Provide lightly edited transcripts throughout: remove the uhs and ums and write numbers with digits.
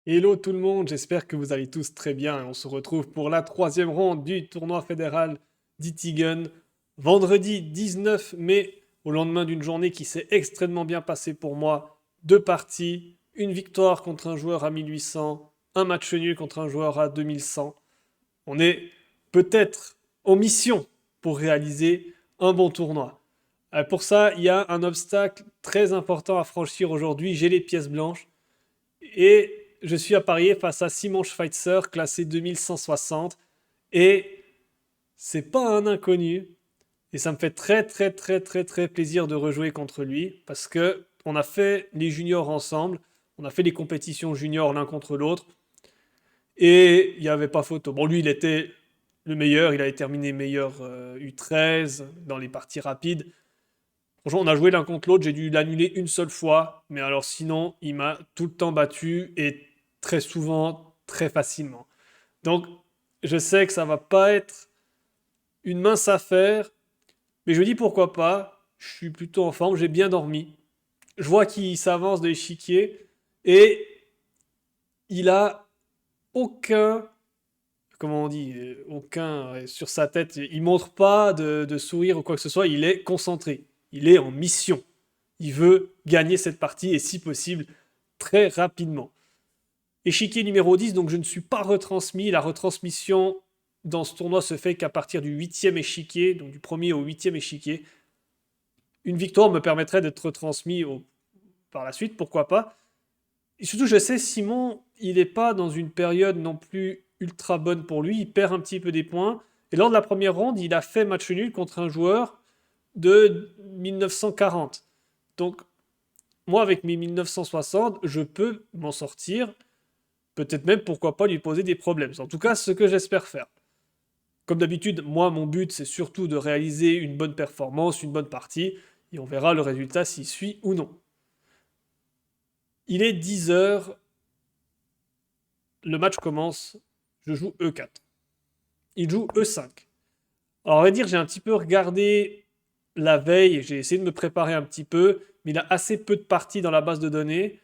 Hello tout le monde, j'espère que vous allez tous très bien et on se retrouve pour la troisième ronde du tournoi fédéral d'Itigen, vendredi 19 mai, au lendemain d'une journée qui s'est extrêmement bien passée pour moi. Deux parties, une victoire contre un joueur à 1800, un match nul contre un joueur à 2100. On est peut-être en mission pour réaliser un bon tournoi. Pour ça, il y a un obstacle très important à franchir aujourd'hui, j'ai les pièces blanches. Et je suis à parier face à Simon Schweitzer, classé 2160. Et c'est pas un inconnu. Et ça me fait très très très très très plaisir de rejouer contre lui. Parce que on a fait les juniors ensemble. On a fait les compétitions juniors l'un contre l'autre. Et il n'y avait pas photo. Bon, lui, il était le meilleur. Il avait terminé meilleur U13 dans les parties rapides. Franchement, on a joué l'un contre l'autre, j'ai dû l'annuler une seule fois, mais alors sinon, il m'a tout le temps battu et très souvent, très facilement. Donc, je sais que ça va pas être une mince affaire, mais je me dis pourquoi pas. Je suis plutôt en forme, j'ai bien dormi. Je vois qu'il s'avance de l'échiquier et il a aucun, comment on dit, aucun sur sa tête. Il montre pas de sourire ou quoi que ce soit. Il est concentré. Il est en mission. Il veut gagner cette partie et si possible très rapidement. Échiquier numéro 10, donc je ne suis pas retransmis. La retransmission dans ce tournoi se fait qu'à partir du huitième échiquier, donc du premier au huitième échiquier. Une victoire me permettrait d'être retransmis par la suite, pourquoi pas. Et surtout, je sais, Simon, il n'est pas dans une période non plus ultra bonne pour lui. Il perd un petit peu des points. Et lors de la première ronde, il a fait match nul contre un joueur de 1940. Donc, moi, avec mes 1960, je peux m'en sortir. Peut-être même, pourquoi pas, lui poser des problèmes. C'est en tout cas ce que j'espère faire. Comme d'habitude, moi, mon but, c'est surtout de réaliser une bonne performance, une bonne partie, et on verra le résultat s'il suit ou non. Il est 10 heures, le match commence, je joue E4. Il joue E5. Alors, on va dire, j'ai un petit peu regardé la veille, j'ai essayé de me préparer un petit peu, mais il a assez peu de parties dans la base de données,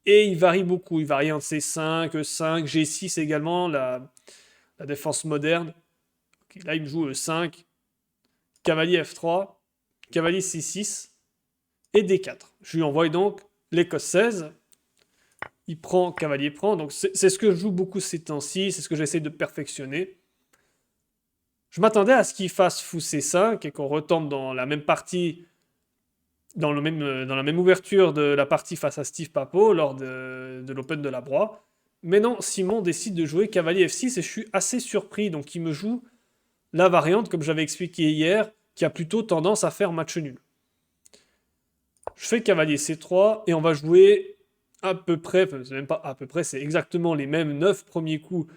et il varie beaucoup. Il varie entre C5, E5, G6 également, la défense moderne. Okay, là, il me joue E5, cavalier F3, cavalier C6 et D4. Je lui envoie donc l'écosse 16. Il prend, cavalier prend. Donc, c'est ce que je joue beaucoup ces temps-ci. C'est ce que j'essaie de perfectionner. Je m'attendais à ce qu'il fasse fou C5 et qu'on retombe dans la même partie, dans la même ouverture de la partie face à Steve Papo lors de l'Open de la Broye. Mais non, Simon décide de jouer cavalier F6 et je suis assez surpris. Donc, il me joue la variante, comme j'avais expliqué hier, qui a plutôt tendance à faire match nul. Je fais cavalier C3 et on va jouer à peu près, enfin, c'est même pas à peu près, c'est exactement les mêmes 9 premiers coups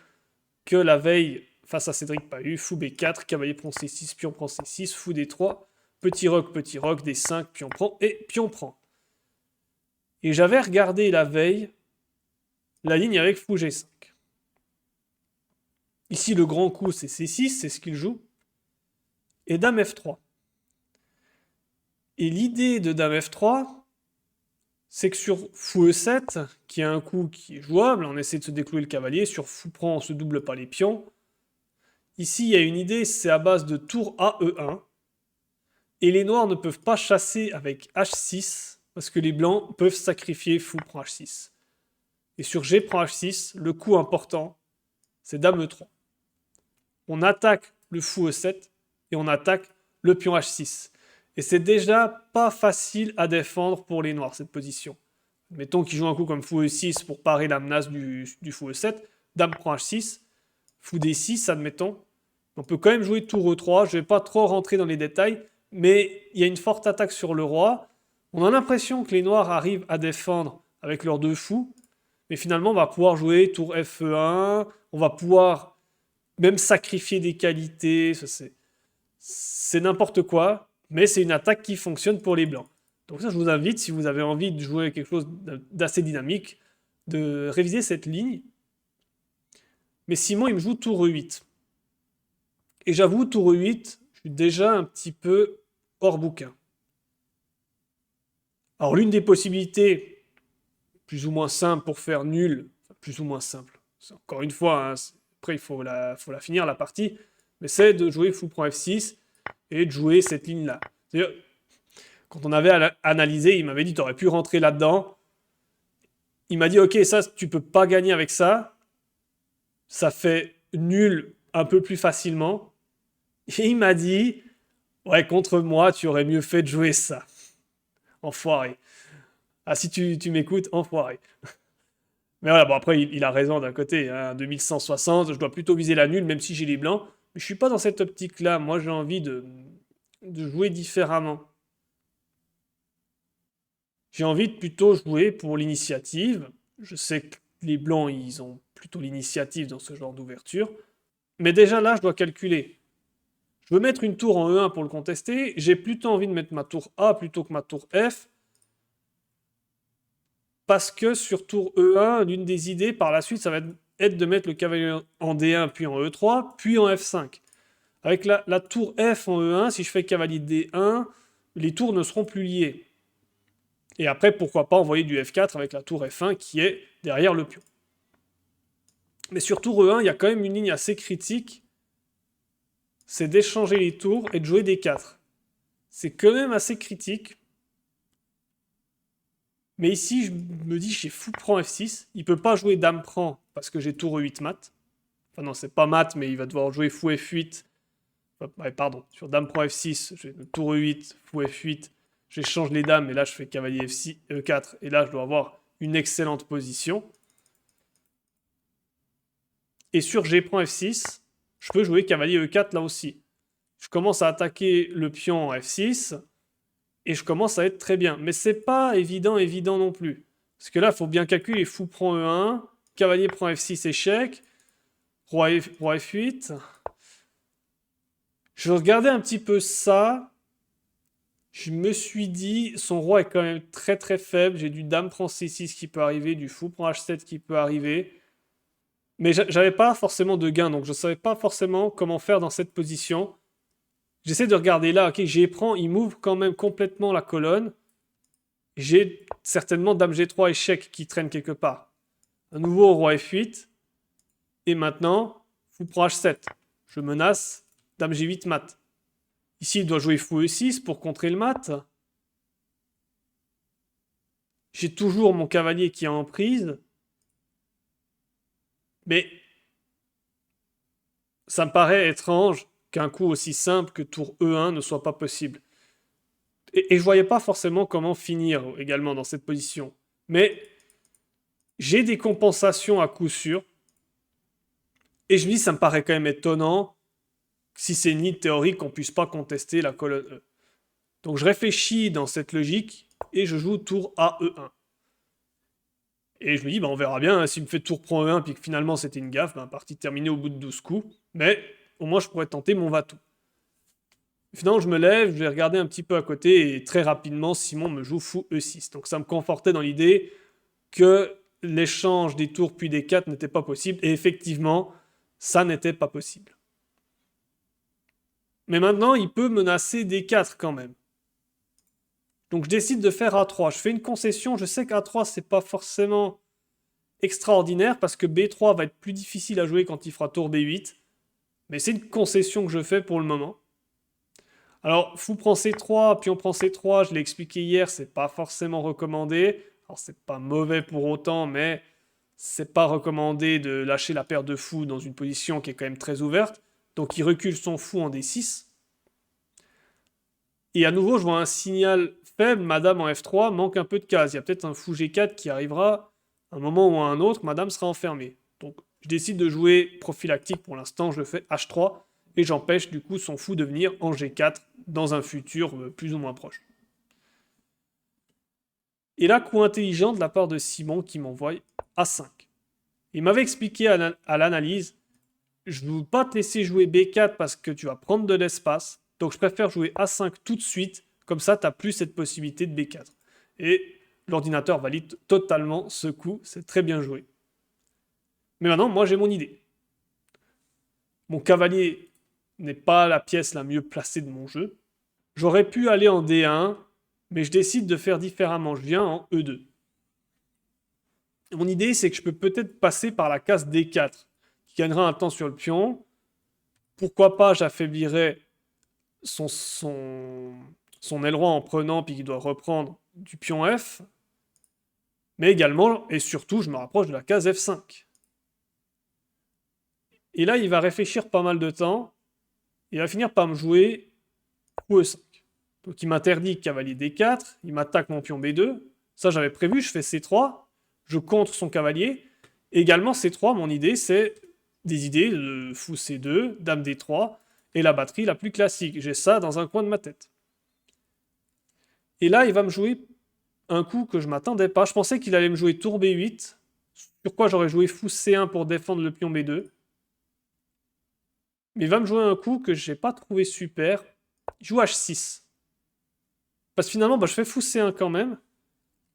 que la veille face à Cédric Pahu. Fou B4, cavalier prend C6, pion prend C6, fou D3, petit roc, D5, pion prend et pion prend. Et j'avais regardé la veille la ligne avec fou G5. Ici, le grand coup, c'est C6, c'est ce qu'il joue. Et dame F3. Et l'idée de dame F3, c'est que sur fou E7, qui a un coup qui est jouable, on essaie de se déclouer le cavalier, sur fou prend, on se double pas les pions. Ici, il y a une idée, c'est à base de tour A E1, et les noirs ne peuvent pas chasser avec H6, parce que les blancs peuvent sacrifier fou prend H6. Et sur G prend H6, le coup important, c'est dame E3. On attaque le fou E7, et on attaque le pion H6. Et c'est déjà pas facile à défendre pour les noirs, cette position. Mettons qu'il joue un coup comme fou E6 pour parer la menace du fou E7. Dame prend H6. Fou D6, admettons. On peut quand même jouer tour E3. Je ne vais pas trop rentrer dans les détails. Mais il y a une forte attaque sur le roi. On a l'impression que les noirs arrivent à défendre avec leurs deux fous. Mais finalement, on va pouvoir jouer tour Fe1. On va pouvoir même sacrifier des qualités. C'est n'importe quoi. Mais c'est une attaque qui fonctionne pour les blancs. Donc ça, je vous invite, si vous avez envie de jouer quelque chose d'assez dynamique, de réviser cette ligne. Mais Simon, il me joue tour E8. Et j'avoue, tour E8, je suis déjà un petit peu hors bouquin. Alors l'une des possibilités, plus ou moins simple pour faire nul, plus ou moins simple. Encore une fois, hein, après il faut la finir la partie, mais c'est de jouer fou prend F6 et de jouer cette ligne-là. C'est-à-dire, quand on avait analysé, il m'avait dit, tu aurais pu rentrer là-dedans. Il m'a dit, ok, ça, tu peux pas gagner avec ça. Ça fait nul un peu plus facilement. Et il m'a dit, ouais, contre moi, tu aurais mieux fait de jouer ça. Enfoiré. Ah, si tu m'écoutes, enfoiré. Mais voilà, bon, après, il a raison d'un côté. Hein, 2160, je dois plutôt viser la nulle, même si j'ai les blancs. Mais je suis pas dans cette optique-là. Moi, j'ai envie de jouer différemment. J'ai envie de plutôt jouer pour l'initiative. Je sais que les blancs, ils ont plutôt l'initiative dans ce genre d'ouverture. Mais déjà là, je dois calculer. Je veux mettre une tour en E1 pour le contester. J'ai plutôt envie de mettre ma tour A plutôt que ma tour F. Parce que sur tour E1, l'une des idées par la suite, ça va être de mettre le cavalier en D1, puis en E3, puis en F5. Avec la tour F en E1, si je fais cavalier D1, les tours ne seront plus liés. Et après, pourquoi pas envoyer du F4 avec la tour F1 qui est derrière le pion. Mais sur tour E1, il y a quand même une ligne assez critique. C'est d'échanger les tours et de jouer des 4. C'est quand même assez critique. Mais ici, je me dis, j'ai fou prend F6. Il peut pas jouer dame prend parce que j'ai tour E8 mat. Enfin non, c'est pas mat, mais il va devoir jouer fou F8. Ouais, pardon, sur dame prend F6, j'ai le tour E8, fou F8. J'échange les dames, et là, je fais cavalier F6, E4. Et là, je dois avoir une excellente position. Et sur G prend F6, je peux jouer cavalier E4 là aussi. Je commence à attaquer le pion en F6. Et je commence à être très bien. Mais c'est pas évident non plus. Parce que là, il faut bien calculer. Fou prend E1, cavalier prend F6, échec. Roi F8. Je regardais un petit peu ça. Je me suis dit, son roi est quand même très très faible. J'ai du dame prend C6 qui peut arriver, du fou prend H7 qui peut arriver. Mais j'avais pas forcément de gain, donc je savais pas forcément comment faire dans cette position. J'essaie de regarder là, ok, G prend, il m'ouvre quand même complètement la colonne. J'ai certainement dame G3 échec qui traîne quelque part. Un nouveau roi F8. Et maintenant, fou prend H7. Je menace dame G8 mat. Ici, il doit jouer fou E6 pour contrer le mat. J'ai toujours mon cavalier qui est en prise. Mais ça me paraît étrange qu'un coup aussi simple que tour E1 ne soit pas possible. Et je voyais pas forcément comment finir également dans cette position. Mais j'ai des compensations à coup sûr. Et je me dis, ça me paraît quand même étonnant, si c'est ni théorique, qu'on puisse pas contester la colonne E. Donc je réfléchis dans cette logique, et je joue tour AE1. Et je me dis, bah, on verra bien, hein, s'il me fait tour prend E1, puis que finalement c'était une gaffe, bah, partie terminée au bout de 12 coups. Mais au moins je pourrais tenter mon va-tout. Finalement, je me lève, je vais regarder un petit peu à côté, et très rapidement, Simon me joue fou E6. Donc ça me confortait dans l'idée que l'échange des tours puis des 4 n'était pas possible, et effectivement, ça n'était pas possible. Mais maintenant, il peut menacer des 4 quand même. Donc je décide de faire A3. Je fais une concession, je sais qu'A3 c'est pas forcément extraordinaire parce que B3 va être plus difficile à jouer quand il fera tour B8. Mais c'est une concession que je fais pour le moment. Alors, fou prend C3, puis on prend C3, je l'ai expliqué hier, c'est pas forcément recommandé. Alors c'est pas mauvais pour autant, mais c'est pas recommandé de lâcher la paire de fous dans une position qui est quand même très ouverte. Donc il recule son fou en D6. Et à nouveau, je vois un signal faible, madame en F3 manque un peu de cases. Il y a peut-être un fou G4 qui arrivera, à un moment ou à un autre, madame sera enfermée. Donc je décide de jouer prophylactique pour l'instant, je le fais H3, et j'empêche du coup son fou de venir en G4 dans un futur plus ou moins proche. Et là, coup intelligent de la part de Simon qui m'envoie A5. Il m'avait expliqué à l'analyse, je ne veux pas te laisser jouer B4 parce que tu vas prendre de l'espace, donc je préfère jouer A5 tout de suite, comme ça tu n'as plus cette possibilité de B4. Et l'ordinateur valide totalement ce coup, c'est très bien joué. Mais maintenant, moi j'ai mon idée. Mon cavalier n'est pas la pièce la mieux placée de mon jeu. J'aurais pu aller en D1, mais je décide de faire différemment. Je viens en E2. Mon idée, c'est que je peux peut-être passer par la case D4, qui gagnera un temps sur le pion. Pourquoi pas, j'affaiblirais son aileron en prenant, puis qu'il doit reprendre du pion F. Mais également, et surtout, je me rapproche de la case F5. Et là, il va réfléchir pas mal de temps. Il va finir par me jouer fou E5. Donc il m'interdit cavalier D4, il m'attaque mon pion B2. Ça, j'avais prévu, je fais C3, je contre son cavalier. Et également, C3, mon idée, c'est des idées de fou C2, dame D3, et la batterie la plus classique. J'ai ça dans un coin de ma tête. Et là, il va me jouer un coup que je m'attendais pas. Je pensais qu'il allait me jouer tour B8, sur quoi j'aurais joué fou C1 pour défendre le pion B2. Mais il va me jouer un coup que j'ai pas trouvé super. Il joue H6. Parce que finalement, je fais fou C1 quand même.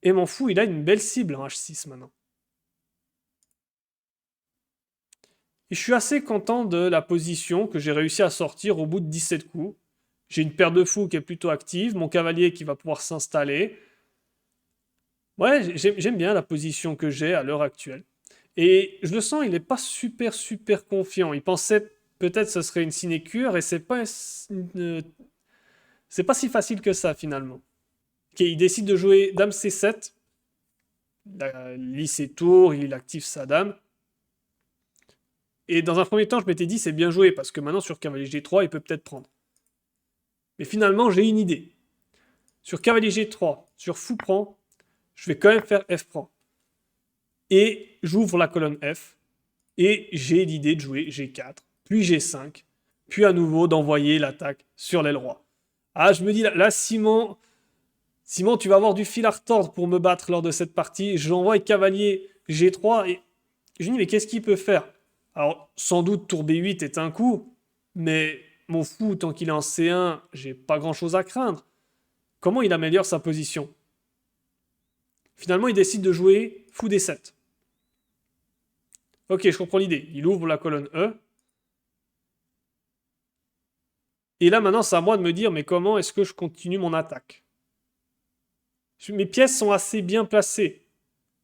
Et mon fou, il a une belle cible en H6 maintenant. Et je suis assez content de la position que j'ai réussi à sortir au bout de 17 coups. J'ai une paire de fous qui est plutôt active, mon cavalier qui va pouvoir s'installer. Ouais, j'aime bien la position que j'ai à l'heure actuelle. Et je le sens, il n'est pas super confiant. Il pensait peut-être que ce serait une sinécure et c'est pas si facile que ça finalement. Ok, il décide de jouer dame C7. Il lit ses tours, il active sa dame. Et dans un premier temps, je m'étais dit c'est bien joué parce que maintenant sur cavalier G3, il peut peut-être prendre. Mais finalement, j'ai une idée. Sur cavalier G3, sur fou prend, je vais quand même faire F prend. Et j'ouvre la colonne F. Et j'ai l'idée de jouer G4, puis G5, puis à nouveau d'envoyer l'attaque sur l'aile roi. Ah, je me dis là, Simon, tu vas avoir du fil à retordre pour me battre lors de cette partie. J'envoie cavalier G3 et je me dis mais qu'est-ce qu'il peut faire? Alors, sans doute tour B8 est un coup, mais mon fou, tant qu'il est en C1, j'ai pas grand-chose à craindre. Comment il améliore sa position? Finalement, il décide de jouer fou D7. Ok, je comprends l'idée. Il ouvre la colonne E. Et là, maintenant, c'est à moi de me dire, mais comment est-ce que je continue mon attaque? Mes pièces sont assez bien placées.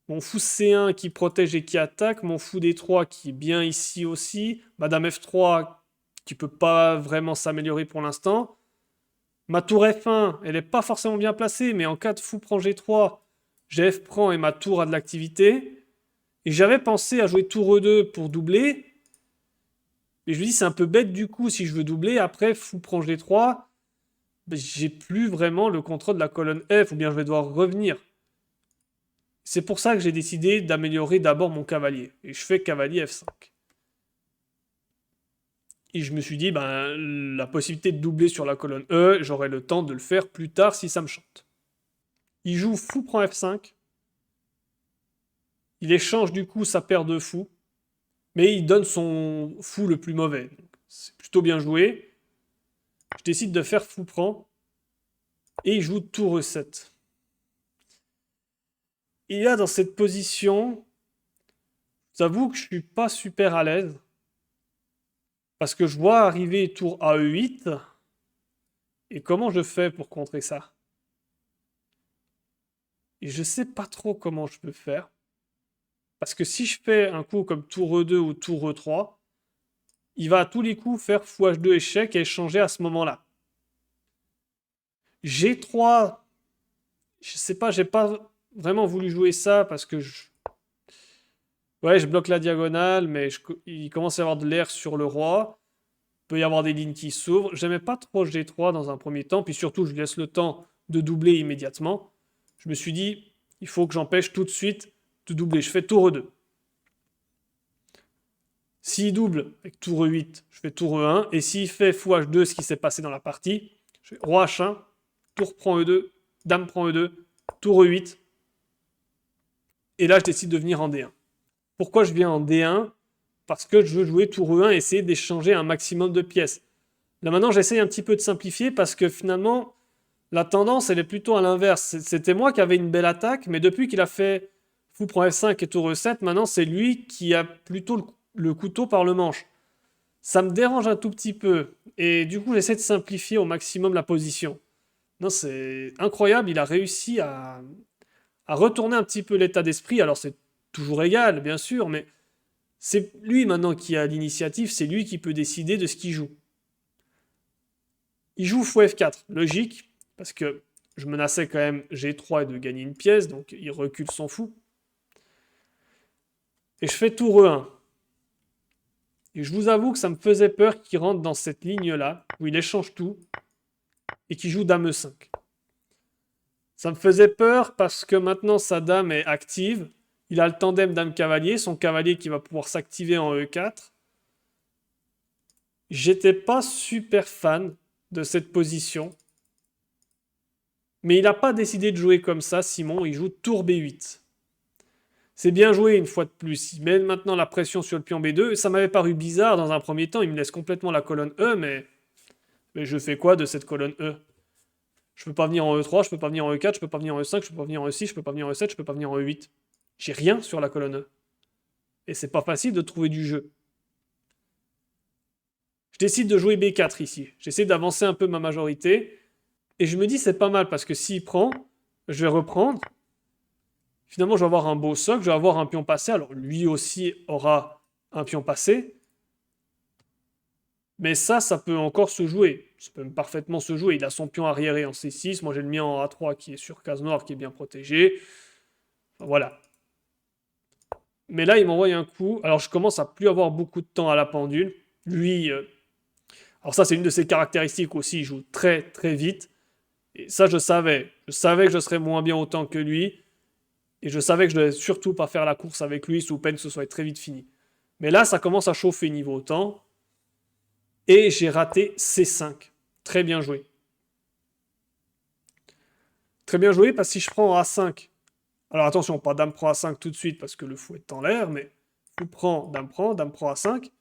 Mon fou C1 qui protège et qui attaque, mon fou D3 qui est bien ici aussi, madame F3 qui peut pas vraiment s'améliorer pour l'instant. Ma tour F1, elle est pas forcément bien placée, mais en cas de fou prend G3, j'ai F prend et ma tour a de l'activité. Et j'avais pensé à jouer tour E2 pour doubler. Mais je me dis, c'est un peu bête du coup si je veux doubler. Après, fou prend G3, j'ai plus vraiment le contrôle de la colonne F, ou bien je vais devoir revenir. C'est pour ça que j'ai décidé d'améliorer d'abord mon cavalier. Et je fais cavalier F5. Et je me suis dit, la possibilité de doubler sur la colonne E, j'aurai le temps de le faire plus tard si ça me chante. Il joue fou prend F5. Il échange du coup sa paire de fous. Mais il donne son fou le plus mauvais. C'est plutôt bien joué. Je décide de faire fou prend. Et il joue tour E7. Et là, dans cette position, j'avoue que je suis pas super à l'aise. Parce que je vois arriver tour AE8. Et comment je fais pour contrer ça? Et je sais pas trop comment je peux faire. Parce que si je fais un coup comme tour E2 ou tour E3, il va à tous les coups faire fou H2 échec et échanger à ce moment-là. G3, je sais pas, j'ai pas vraiment voulu jouer ça parce que ouais, je bloque la diagonale, mais il commence à y avoir de l'air sur le roi. Il peut y avoir des lignes qui s'ouvrent. J'aimais pas trop G3 dans un premier temps, puis surtout, je lui laisse le temps de doubler immédiatement. Je me suis dit, il faut que j'empêche tout de suite de doubler. Je fais tour E2. S'il double avec tour E8, je fais tour E1. Et s'il fait fou H2, ce qui s'est passé dans la partie, je fais roi H1, tour prend E2, dame prend E2, tour E8. Et là, je décide de venir en D1. Pourquoi je viens en D1? Parce que je veux jouer tour E1 et essayer d'échanger un maximum de pièces. Là maintenant, j'essaye un petit peu de simplifier parce que finalement, la tendance, elle est plutôt à l'inverse. C'était moi qui avais une belle attaque, mais depuis qu'il a fait fou prend F5 et tour E7, maintenant, c'est lui qui a plutôt le couteau par le manche. Ça me dérange un tout petit peu. Et du coup, j'essaie de simplifier au maximum la position. Non, c'est incroyable, il a réussi à retourner un petit peu l'état d'esprit. Alors, c'est toujours égal, bien sûr, mais c'est lui maintenant qui a l'initiative, c'est lui qui peut décider de ce qu'il joue. Il joue fou F4, logique, parce que je menaçais quand même G3 et de gagner une pièce, donc il recule son fou. Et je fais tour E1. Et je vous avoue que ça me faisait peur qu'il rentre dans cette ligne-là, où il échange tout, et qu'il joue dame E5. Ça me faisait peur parce que maintenant sa dame est active. Il a le tandem dame-cavalier, son cavalier qui va pouvoir s'activer en E4. J'étais pas super fan de cette position. Mais il n'a pas décidé de jouer comme ça, Simon. Il joue tour B8. C'est bien joué une fois de plus. Il met maintenant la pression sur le pion B2. Ça m'avait paru bizarre dans un premier temps. Il me laisse complètement la colonne E, mais je fais quoi de cette colonne E? Je peux pas venir en E3, je peux pas venir en E4, je peux pas venir en E5, je peux pas venir en E6, je peux pas venir en E7, je peux pas venir en E8. J'ai rien sur la colonne E. Et c'est pas facile de trouver du jeu. Je décide de jouer B4 ici. J'essaie d'avancer un peu ma majorité. Et je me dis c'est pas mal parce que s'il prend, je vais reprendre. Finalement, je vais avoir un beau socle, je vais avoir un pion passé. Alors lui aussi aura un pion passé. Mais ça peut encore se jouer. Ça peut parfaitement se jouer. Il a son pion arriéré en C6. Moi, j'ai le mien en A3 qui est sur case noire, qui est bien protégé. Enfin, voilà. Mais là, il m'envoie un coup. Alors, je commence à plus avoir beaucoup de temps à la pendule. Lui, alors ça, c'est une de ses caractéristiques aussi. Il joue très, très vite. Et ça, je savais. Je savais que je serais moins bien autant que lui. Et je savais que je devais surtout pas faire la course avec lui sous peine que ce soit très vite fini. Mais là, ça commence à chauffer niveau temps. Et j'ai raté C5. Très bien joué. Très bien joué parce que si je prends A5. Alors attention, pas dame prend A5 tout de suite parce que le fou est en l'air, mais fou prend dame prend A5.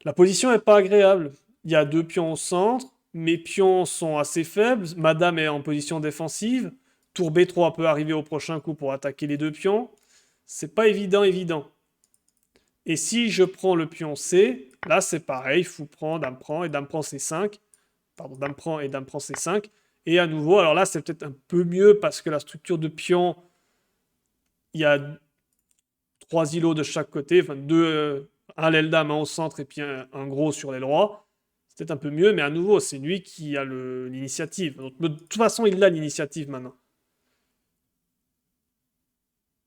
La position n'est pas agréable. Il y a deux pions au centre. Mes pions sont assez faibles. Ma dame est en position défensive. Tour B3 peut arriver au prochain coup pour attaquer les deux pions. C'est pas évident. Et si je prends le pion C, là c'est pareil, fou prend et dame prend C5. Pardon, dame prend et dame prend C5. Et à nouveau, alors là c'est peut-être un peu mieux parce que la structure de pion, il y a trois îlots de chaque côté, enfin un l'aile dame, un au centre et puis un gros sur l'aile roi. C'est peut-être un peu mieux, mais à nouveau, c'est lui qui a l'initiative. De toute façon, il a l'initiative maintenant.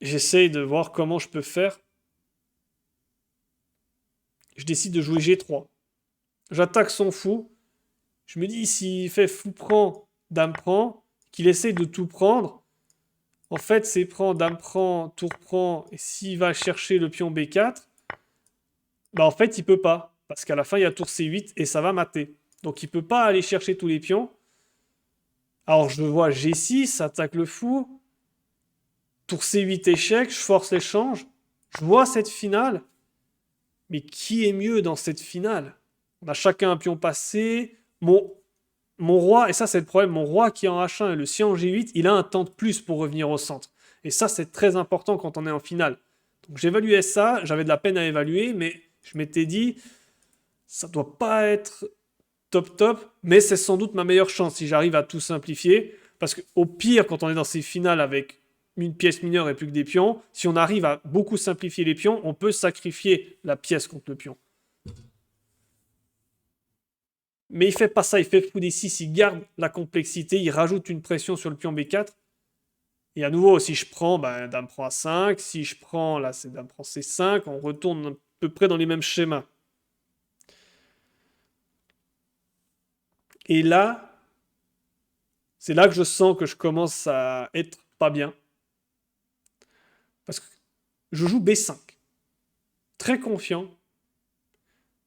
J'essaye de voir comment je peux faire. Je décide de jouer G3. J'attaque son fou. Je me dis, s'il fait fou prend, dame prend, qu'il essaye de tout prendre, en fait, c'est prend, dame prend, tour prend, et s'il va chercher le pion B4, bah en fait, il peut pas. Parce qu'à la fin, il y a tour C8 et ça va mater. Donc, il peut pas aller chercher tous les pions. Alors, je vois G6, attaque le fou. Tour C8 échec, je force l'échange. Je vois cette finale. Mais qui est mieux dans cette finale? On a chacun un pion passé. Mon roi, et ça c'est le problème, mon roi qui est en H1 et le sien en G8, il a un temps de plus pour revenir au centre. Et ça c'est très important quand on est en finale. Donc j'évaluais ça, j'avais de la peine à évaluer, mais je m'étais dit, ça doit pas être top, mais c'est sans doute ma meilleure chance si j'arrive à tout simplifier. Parce qu'au pire, quand on est dans ces finales avec une pièce mineure et plus que des pions, si on arrive à beaucoup simplifier les pions, on peut sacrifier la pièce contre le pion. Mais il fait pas ça, il fait fou D6, il garde la complexité, il rajoute une pression sur le pion B4. Et à nouveau, si je prends, bah, dame prend A5, si je prends, là c'est dame prend C5, on retourne à peu près dans les mêmes schémas. Et là, c'est là que je sens que je commence à être pas bien. Parce que je joue B5. Très confiant.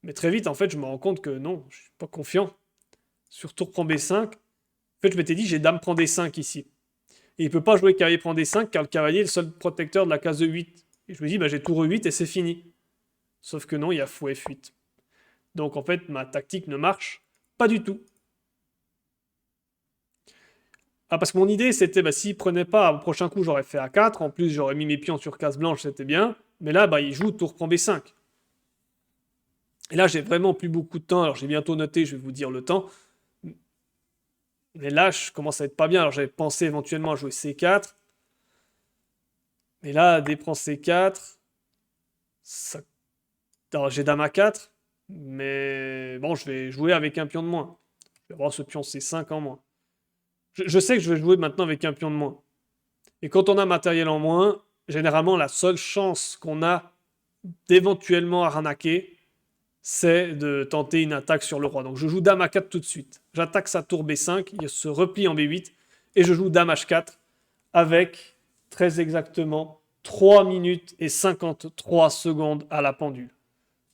Mais très vite, en fait, je me rends compte que non, je suis pas confiant. Sur tour prend B5. En fait, je m'étais dit, j'ai dame prend D5 ici. Et il peut pas jouer cavalier prend D5 car le cavalier est le seul protecteur de la case E8. Et je me dis, bah, j'ai tour E8 et c'est fini. Sauf que non, il y a fou F8. Donc en fait, ma tactique ne marche pas du tout. Ah, parce que mon idée, c'était, bah, s'il prenait pas, au prochain coup, j'aurais fait A4. En plus, j'aurais mis mes pions sur case blanche, c'était bien. Mais là, bah, il joue tour prend B5. Et là, j'ai vraiment plus beaucoup de temps. Alors, j'ai bientôt noté, je vais vous dire le temps. Mais là, je commence à être pas bien. Alors, j'avais pensé éventuellement à jouer C4. Mais là, D prend C4. Ça... Alors, j'ai dame A4. Mais bon, je vais jouer avec un pion de moins. Je vais avoir ce pion C5 en moins. Je sais que je vais jouer maintenant avec un pion de moins. Et quand on a matériel en moins, généralement, la seule chance qu'on a d'éventuellement arnaquer, c'est de tenter une attaque sur le roi. Donc je joue dame A4 tout de suite. J'attaque sa tour B5, il se replie en B8, et je joue dame H4 avec, très exactement, 3 minutes et 53 secondes à la pendule.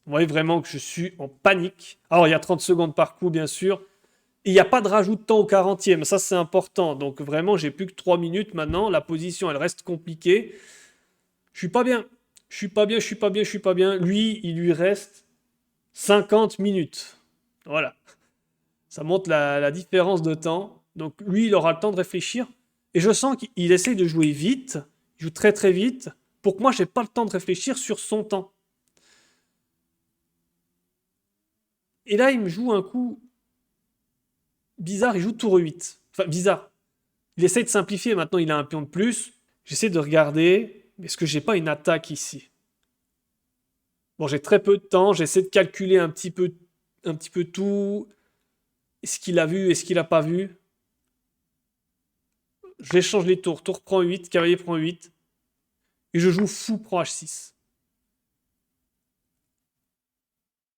Vous voyez vraiment que je suis en panique. Alors il y a 30 secondes par coup, bien sûr. Il n'y a pas de rajout de temps au 40e, ça c'est important. Donc vraiment, j'ai plus que 3 minutes maintenant. La position, elle reste compliquée. Je suis pas bien. Je suis pas bien, je suis pas bien, je suis pas bien. Lui, il lui reste 50 minutes. Voilà. Ça montre la différence de temps. Donc lui, il aura le temps de réfléchir. Et je sens qu'il essaye de jouer vite. Il joue très très vite. Pour que moi, j'ai pas le temps de réfléchir sur son temps. Et là, il me joue un coup bizarre. Il joue tour 8. Enfin, bizarre. Il essaye de simplifier. Maintenant, il a un pion de plus. J'essaie de regarder. Est-ce que j'ai pas une attaque ici? Bon, j'ai très peu de temps. J'essaie de calculer un petit peu tout. Est-ce qu'il a vu? Est-ce qu'il a pas vu? J'échange les tours. Tour prend 8, cavalier prend 8. Et je joue fou prend H6.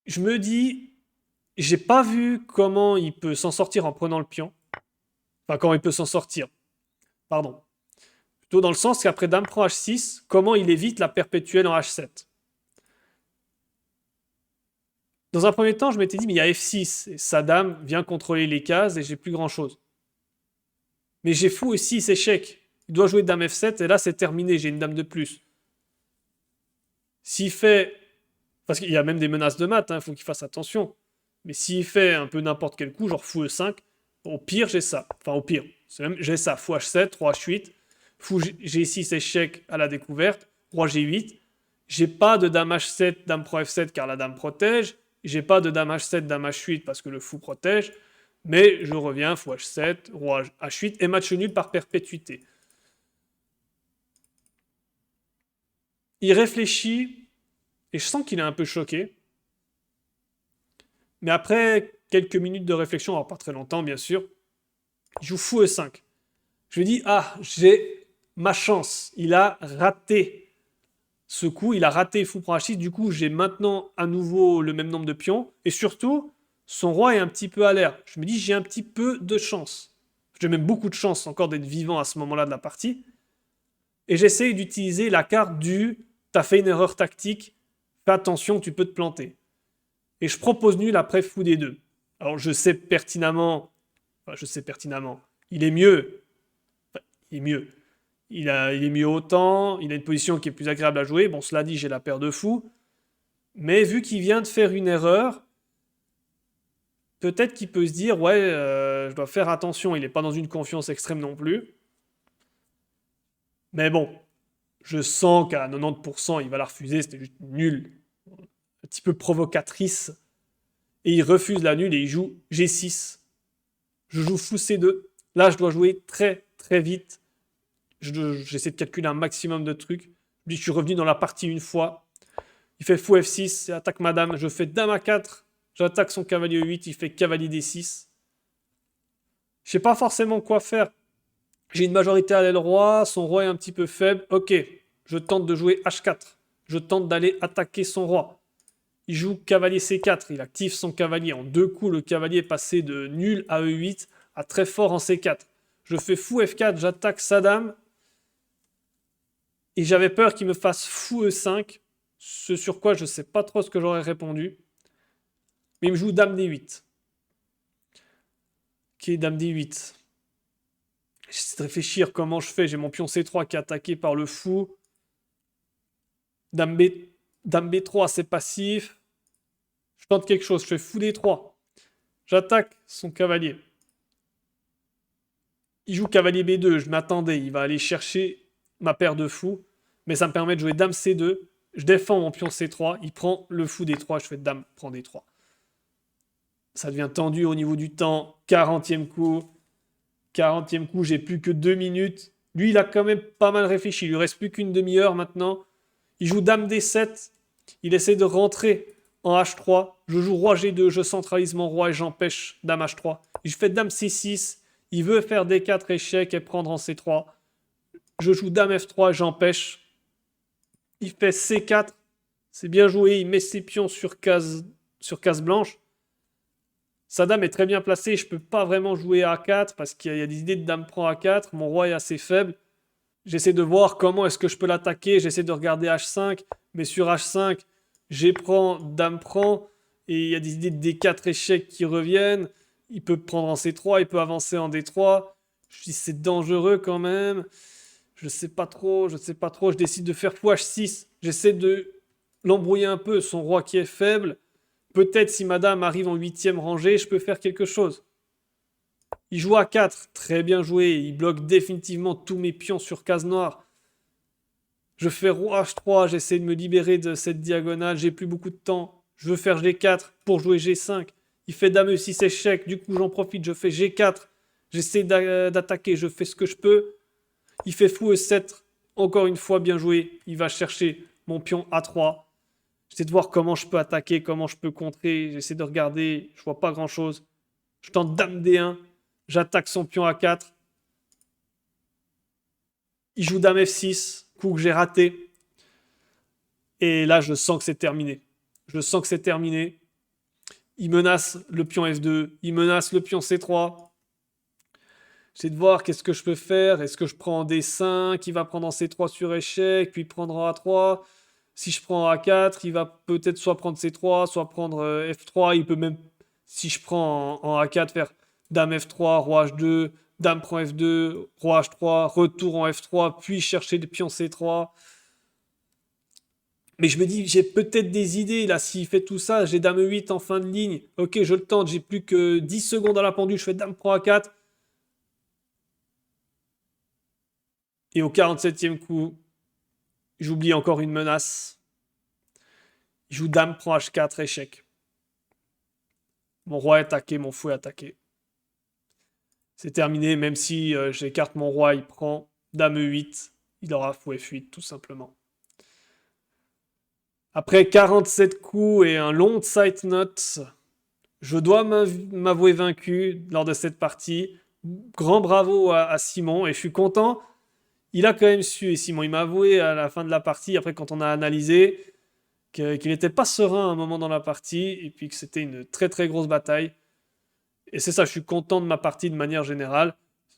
Je me dis, j'ai pas vu comment il peut s'en sortir en prenant le pion. Enfin, comment il peut s'en sortir. Pardon. Plutôt dans le sens qu'après dame prend H6, comment il évite la perpétuelle en H7. Dans un premier temps, je m'étais dit, mais il y a F6. Et sa dame vient contrôler les cases et j'ai plus grand chose. Mais j'ai fou aussi, c'est échec. Il doit jouer dame F7 et là c'est terminé, j'ai une dame de plus. S'il fait... Parce qu'il y a même des menaces de mat, il faut qu'il fasse attention. Mais s'il fait un peu n'importe quel coup, genre fou E5, au pire j'ai ça. Enfin au pire, j'ai ça, fou H7, roi H8, fou G6 échec à la découverte, roi G8. J'ai pas de dame H7, dame pro F7 car la dame protège. J'ai pas de dame H7, dame H8 parce que le fou protège. Mais je reviens, fou H7, roi H8 et match nul par perpétuité. Il réfléchit et je sens qu'il est un peu choqué. Mais après quelques minutes de réflexion, alors pas très longtemps bien sûr, il joue fou E5. Je lui dis, ah, j'ai ma chance. Il a raté ce coup, il a raté fou prend H6. Du coup, j'ai maintenant à nouveau le même nombre de pions. Et surtout, son roi est un petit peu à l'air. Je me dis, j'ai un petit peu de chance. J'ai même beaucoup de chance encore d'être vivant à ce moment-là de la partie. Et j'essaye d'utiliser la carte du t'as fait une erreur tactique, fais attention, tu peux te planter. Et je propose nul après fou des deux. Alors je sais pertinemment, il est mieux. Enfin, il est mieux. Il est mieux autant, il a une position qui est plus agréable à jouer. Bon, cela dit, j'ai la paire de fous. Mais vu qu'il vient de faire une erreur, peut-être qu'il peut se dire, ouais, je dois faire attention, il n'est pas dans une confiance extrême non plus. Mais bon, je sens qu'à 90%, il va la refuser, c'était juste nul. Un petit peu provocatrice. Et il refuse la nulle et il joue G6. Je joue fou C2. Là, je dois jouer très très vite. J'essaie de calculer un maximum de trucs. Je suis revenu dans la partie une fois. Il fait fou F6, attaque madame. Je fais dame A4. J'attaque son cavalier E8. Il fait cavalier D6. Je sais pas forcément quoi faire. J'ai une majorité à l'aile roi. Son roi est un petit peu faible. Ok, je tente de jouer H4. Je tente d'aller attaquer son roi. Il joue cavalier C4. Il active son cavalier. En deux coups, le cavalier est passé de nul à E8 à très fort en C4. Je fais fou F4. J'attaque sa dame. Et j'avais peur qu'il me fasse fou E5, ce sur quoi je ne sais pas trop ce que j'aurais répondu. Mais il me joue dame D8. Ok, dame D8. J'essaie de réfléchir comment je fais. J'ai mon pion C3 qui est attaqué par le fou. Dame B3, c'est passif. Je tente quelque chose, je fais fou D3. J'attaque son cavalier. Il joue cavalier B2, je m'attendais. Il va aller chercher ma paire de fous. Mais ça me permet de jouer dame C2. Je défends mon pion C3. Il prend le fou D3. Je fais dame prend D3. Ça devient tendu au niveau du temps. 40e coup. 40e coup, j'ai plus que 2 minutes. Lui, il a quand même pas mal réfléchi. Il lui reste plus qu'une demi-heure maintenant. Il joue Dame D7. Il essaie de rentrer en H3. Je joue Roi G2. Je centralise mon roi et j'empêche Dame H3. Je fais Dame C6. Il veut faire D4 échec et prendre en C3. Je joue Dame F3. J'empêche. Il fait C4. C'est bien joué. Il met ses pions sur case blanche. Sa dame est très bien placée. Je ne peux pas vraiment jouer A4 parce qu'il y a des idées de dame prend A4. Mon roi est assez faible. J'essaie de voir comment est-ce que je peux l'attaquer. J'essaie de regarder H5. Mais sur H5, G prend, dame prend. Et il y a des idées de D4 échecs qui reviennent. Il peut prendre en C3. Il peut avancer en D3. Je dis c'est dangereux quand même. Je sais pas trop. Je décide de faire fou H6. J'essaie de l'embrouiller un peu. Son roi qui est faible. Peut-être si madame arrive en 8e rangée, je peux faire quelque chose. Il joue à 4, très bien joué. Il bloque définitivement tous mes pions sur case noire. Je fais roi H3, j'essaie de me libérer de cette diagonale. J'ai plus beaucoup de temps. Je veux faire G4 pour jouer G5. Il fait dame E6 échec. Du coup, j'en profite, je fais G4. J'essaie d'attaquer, je fais ce que je peux. Il fait fou E7. Encore une fois, bien joué. Il va chercher mon pion A3. J'essaie de voir comment je peux attaquer, comment je peux contrer. J'essaie de regarder, je vois pas grand chose. Je tente dame D1. J'attaque son pion A4. Il joue dame F6. Coup que j'ai raté. Et là, je sens que c'est terminé. Je sens que c'est terminé. Il menace le pion F2. Il menace le pion C3. J'essaie de voir qu'est-ce que je peux faire. Est-ce que je prends en D5? Il va prendre en C3 sur échec. Puis prendre en A3. Si je prends A4, il va peut-être soit prendre C3, soit prendre F3. Il peut même, si je prends en A4, faire Dame F3, Roi H2, Dame prend F2, Roi H3, retour en F3, puis chercher le pion C3. Mais je me dis, j'ai peut-être des idées là. S'il fait tout ça, j'ai Dame E8 en fin de ligne. Ok, je le tente, j'ai plus que 10 secondes à la pendule. Je fais Dame prend A4. Et au 47e coup, j'oublie encore une menace. Il joue Dame prend H4, échec. Mon roi est attaqué, mon fou est attaqué. C'est terminé, même si j'écarte mon roi, il prend Dame E8. Il aura fou F8, tout simplement. Après 47 coups et un long side note, je dois m'avouer vaincu lors de cette partie. Grand bravo à Simon, et je suis content. Il a quand même su, et Simon, il m'a avoué à la fin de la partie, après quand on a analysé, qu'il n'était pas serein à un moment dans la partie, et puis que c'était une très très grosse bataille. Et c'est ça, je suis content de ma partie de manière générale.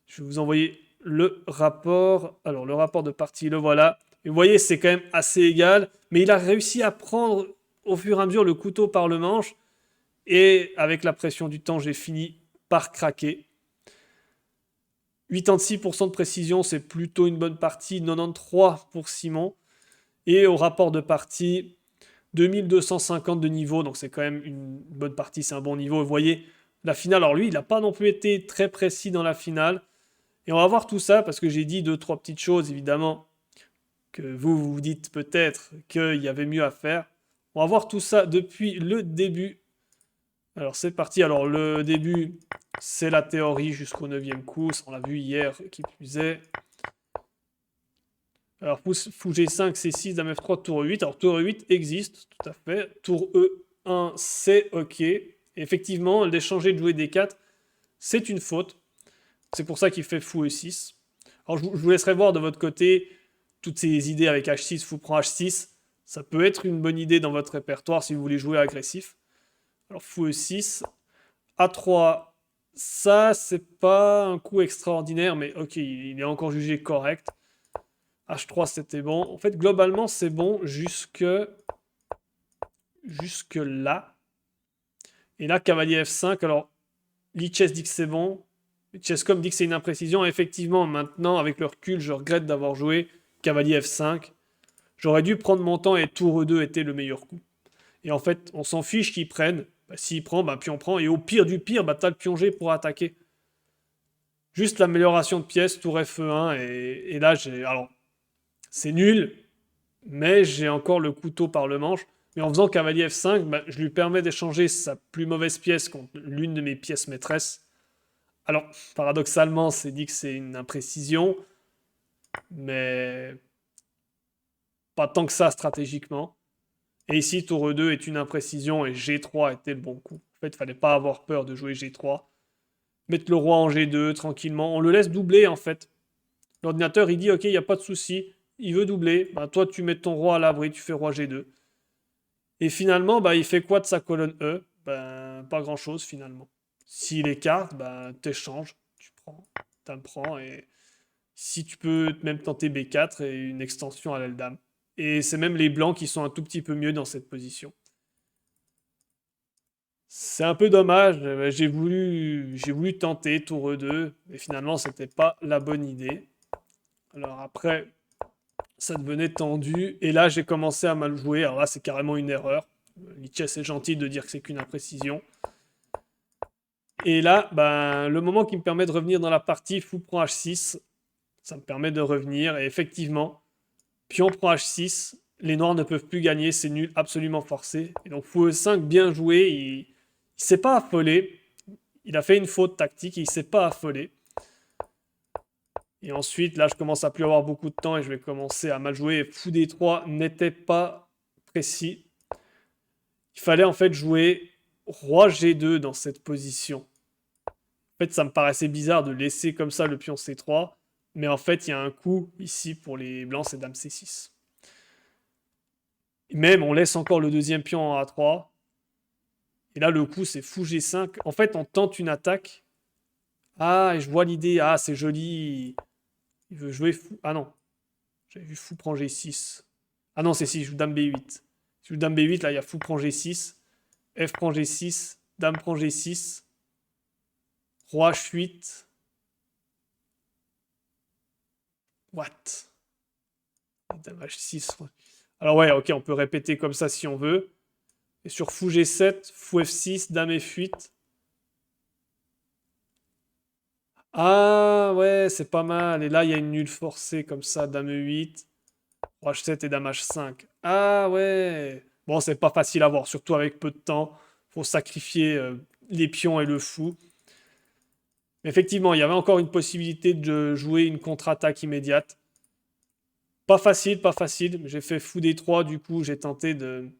Je vais vous envoyer le rapport. Alors, le rapport de partie, le voilà. Et vous voyez, c'est quand même assez égal. Mais il a réussi à prendre au fur et à mesure le couteau par le manche. Et avec la pression du temps, j'ai fini par craquer. 86% de précision, c'est plutôt une bonne partie. 93 pour Simon. Et au rapport de partie, 2250 de niveau. Donc, c'est quand même une bonne partie, c'est un bon niveau. Vous voyez, la finale, alors lui, il n'a pas non plus été très précis dans la finale. Et on va voir tout ça, parce que j'ai dit 2-3 petites choses, évidemment, que vous vous dites peut-être qu'il y avait mieux à faire. On va voir tout ça depuis le début. Alors c'est parti. Alors le début, c'est la théorie jusqu'au 9e coup. Ça, on l'a vu hier, qui plus est. Alors fou G5, C6, Dame F3, tour E8. Alors tour E8 existe, tout à fait. Tour E1, c'est OK. Et effectivement, d'échanger de jouer D4, c'est une faute. C'est pour ça qu'il fait fou E6. Alors je vous laisserai voir de votre côté toutes ces idées avec H6, fou prend H6. Ça peut être une bonne idée dans votre répertoire si vous voulez jouer agressif. Alors fou E6. A3, ça c'est pas un coup extraordinaire, mais ok, il est encore jugé correct. H3 c'était bon. En fait, globalement c'est bon jusque là. Et là, cavalier F5. Alors, Lichess dit que c'est bon. Chesscom dit que c'est une imprécision. Effectivement, maintenant, avec le recul, je regrette d'avoir joué cavalier F5. J'aurais dû prendre mon temps et tour E2 était le meilleur coup. Et en fait, on s'en fiche qu'ils prennent. Bah, s'il prend, bah, pion prend. Et au pire du pire, bah, t'as le pion G pour attaquer. Juste l'amélioration de pièces, tour F1. Et là, alors, c'est nul, mais j'ai encore le couteau par le manche. Mais en faisant cavalier F5, bah, je lui permets d'échanger sa plus mauvaise pièce contre l'une de mes pièces maîtresses. Alors, paradoxalement, c'est dit que c'est une imprécision. mais pas tant que ça stratégiquement. Et ici, tour E2 est une imprécision et G3 était le bon coup. En fait, il fallait pas avoir peur de jouer G3. Mettre le roi en G2 tranquillement. On le laisse doubler en fait. L'ordinateur, il dit, ok, il n'y a pas de souci. Il veut doubler. Bah, toi, tu mets ton roi à l'abri, tu fais roi G2. Et finalement, bah, il fait quoi de sa colonne E? Ben, pas grand-chose finalement. S'il écarte, ben, t'échanges. Tu prends, t'en prends. Et si tu peux même tenter B4 et une extension à l'aile dame. Et c'est même les blancs qui sont un tout petit peu mieux dans cette position. C'est un peu dommage, j'ai voulu tenter tour E2, mais finalement c'était pas la bonne idée. Alors après, ça devenait tendu, et là j'ai commencé à mal jouer, alors là c'est carrément une erreur. Lichess est gentil de dire que c'est qu'une imprécision. Et là, ben, le moment qui me permet de revenir dans la partie, fou prend H6, ça me permet de revenir, et effectivement, pion prend H6, les noirs ne peuvent plus gagner, c'est nul, absolument forcé. Et donc fou E5, bien joué, il s'est pas affolé, il a fait une faute tactique, il s'est pas affolé. Et ensuite, là, je commence à plus avoir beaucoup de temps et je vais commencer à mal jouer. Fou D3 n'était pas précis. Il fallait en fait jouer roi G2 dans cette position. En fait, ça me paraissait bizarre de laisser comme ça le pion C3. Mais en fait, il y a un coup ici pour les blancs, c'est dame C6. Et même, on laisse encore le deuxième pion en A3. Et là, le coup, c'est fou G5. En fait, on tente une attaque. Ah, et je vois l'idée. Ah, c'est joli. Il veut jouer fou. Ah non. J'avais vu fou prend G6. Ah non, c'est si, je joue dame B8. Je joue dame B8, là, il y a fou prend G6. F prend G6. Dame prend G6. Roi H8. What? Dame H6. Alors ouais, ok, on peut répéter comme ça si on veut. Et sur fou G7, fou F6, dame F8. Ah ouais, c'est pas mal. Et là, il y a une nulle forcée comme ça, dame E8. Roi H7 et dame H5. Ah ouais. Bon, c'est pas facile à voir, surtout avec peu de temps. Faut sacrifier les pions et le fou. Mais effectivement, il y avait encore une possibilité de jouer une contre-attaque immédiate. Pas facile, pas facile. J'ai fait fou D3, du coup, j'ai tenté de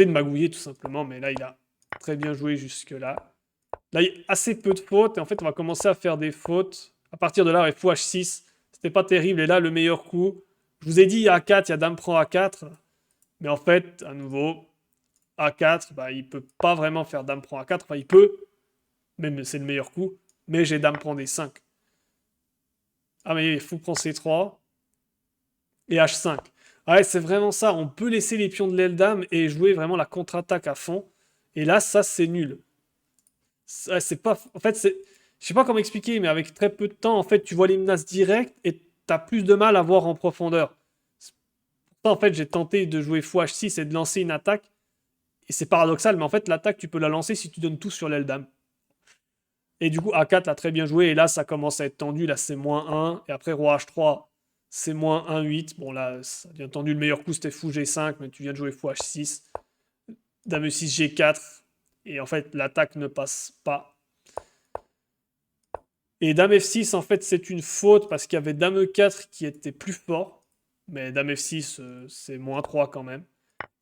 magouiller tout simplement, mais là, il a très bien joué jusque-là. Là, il y a assez peu de fautes, et en fait, on va commencer à faire des fautes. À partir de là, fou H6, c'était pas terrible, et là, le meilleur coup. Je vous ai dit, il y a A4, il y a dame prend A4, mais en fait, à nouveau, A4, bah, il peut pas vraiment faire dame prend A4, enfin, il peut, même c'est le meilleur coup, mais j'ai dame prend D5. Ah, mais fou prend C3, et H5. Ouais, c'est vraiment ça, on peut laisser les pions de l'aile dame et jouer vraiment la contre-attaque à fond, et là, ça, c'est nul. C'est pas. En fait, c'est. Je sais pas comment expliquer, mais avec très peu de temps, en fait, tu vois les menaces directes et t'as plus de mal à voir en profondeur. Pourtant, en fait, j'ai tenté de jouer fou H6 et de lancer une attaque. Et c'est paradoxal, mais en fait, l'attaque, tu peux la lancer si tu donnes tout sur l'aile dame. Et du coup, A4 a très bien joué. Et là, ça commence à être tendu. Là, c'est -1. Et après, roi H3, c'est -1, 8. Bon, là, ça devient tendu. Le meilleur coup, c'était fou G5, mais tu viens de jouer fou H6. Dame E6, G4. Et en fait, l'attaque ne passe pas. Et dame F6, en fait, c'est une faute parce qu'il y avait dame E4 qui était plus fort. Mais dame F6, c'est -3 quand même.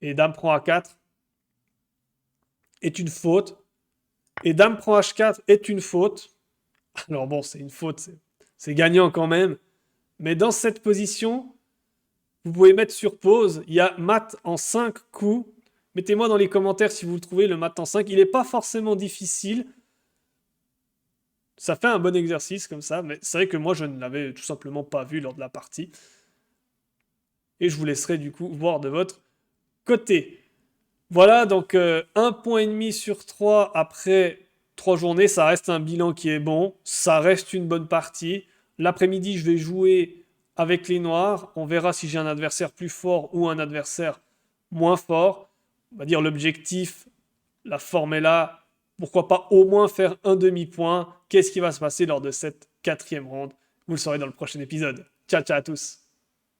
Et dame prend A4 est une faute. Et dame prend H4 est une faute. Alors bon, c'est une faute, c'est gagnant quand même. Mais dans cette position, vous pouvez mettre sur pause. Il y a mat en 5 coups. Mettez-moi dans les commentaires si vous le trouvez, le mat en 5. Il n'est pas forcément difficile. Ça fait un bon exercice comme ça, mais c'est vrai que moi je ne l'avais tout simplement pas vu lors de la partie. Et je vous laisserai du coup voir de votre côté. Voilà, donc 1,5 point sur 3 après 3 journées, ça reste un bilan qui est bon, ça reste une bonne partie. L'après-midi, je vais jouer avec les noirs, on verra si j'ai un adversaire plus fort ou un adversaire moins fort. On va dire l'objectif, la forme est là, pourquoi pas au moins faire un demi-point. Qu'est-ce qui va se passer lors de cette 4e ronde? Vous le saurez dans le prochain épisode. Ciao, ciao à tous.